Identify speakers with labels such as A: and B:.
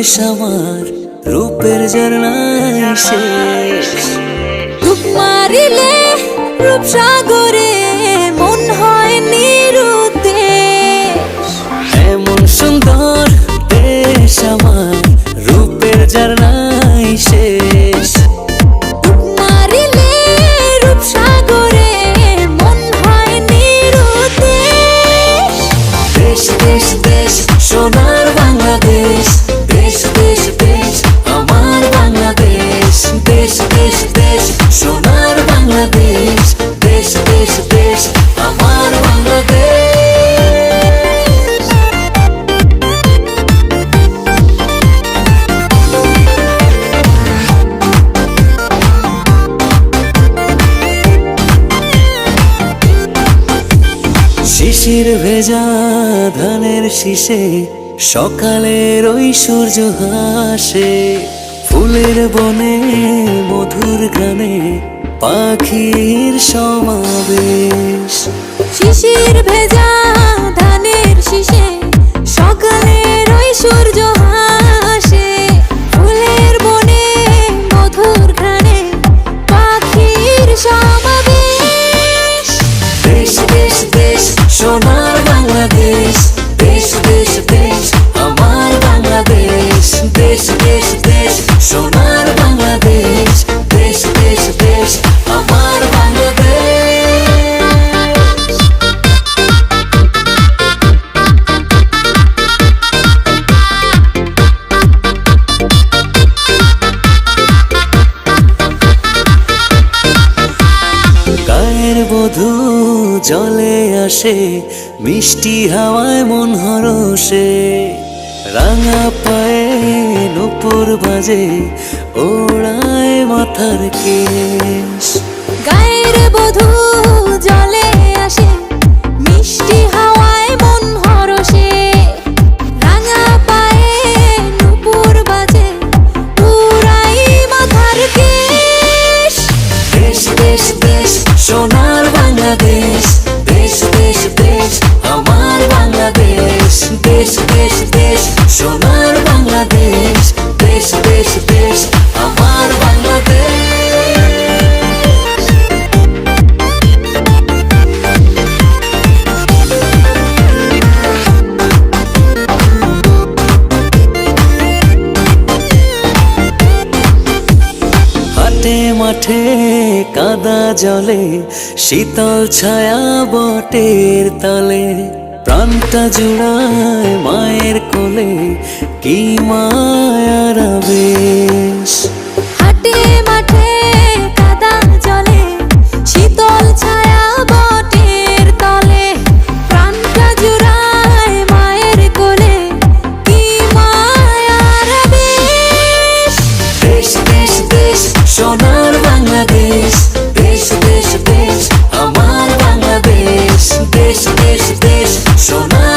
A: দেশ আমার রূপের ঝর্ণায় শেষ।
B: ডুব মারিলে রূপসাগরে মন হয় নিরুদ্দেশ।
A: এমন সুন্দর দেশ আমার রূপের ঝর্ণায় শেষ।
B: ডুব মারিলে রূপসাগরে মন হয় নিরুদ্দেশ।
A: দেশ দেশ দেশ সোনার বাংলাদেশ, দেশ দেশ দেশ আমার বাংলাদেশ। দেশ দেশ দেশ সোনার বাংলাদেশ, দেশ দেশ দেশ আমার বাংলাদেশ। শিশির ভেজা ধানের শীষে সকালের ওই সূর্য হাসে। ফুলের বনে মধুর গানে পাখির সমাবেশ।
B: শিশির ভেজা ধানের শীষে সকালের ওই সূর্য হাসে। ফুলের বনে মধুর ঘ্রাণে পাখির সমাবেশ।
A: দেশ দেশ দেশ সোনার বাংলাদেশ, দেশ দেশ দেশ আমার বাংলাদেশ। দেশ দেশ দেশ সোনার বাংলাদেশ, দেশ দেশ দেশ আমার বাংলাদেশ। গায়ের বধূ জলে আসে, মিষ্টি হাওয়ায় মন হরষে। রাঙা পায়ে নূপুর বাজে, ওড়ায় মাথার কেশ।
B: গায়ের বধূ জলে আসে, মিষ্টি হাওয়ায় মন হরষে। রাঙা পায়ে নূপুর বাজে, উড়াই মাথার কেশ।
A: দেশ দেশ দেশ সোনার বাংলাদেশ, দেশ দেশ দেশ আমার বাংলাদেশ। দেশ দেশ দেশ সোনার বাংলাদেশ, দেশ দেশ দেশ আমার বাংলাদেশ। হাটে মাঠে কাদা জলে, শীতল ছায়া বটের তলে। প্রাণটা জুড়ায় মায়ের কোলে, কি মায়ার আবেশ।
B: হাটে মাঠে কাদা জলে, শীতল ছায়া বটের তলে। প্রাণটা জুড়ায় মায়ের কোলে, কি মায়ার আবেশ।
A: দেশ দেশ দেশ সোনার বাংলাদেশ, দেশ দেশ দেশ আমার বাংলাদেশ। দেশ দেশ দেশ সোনার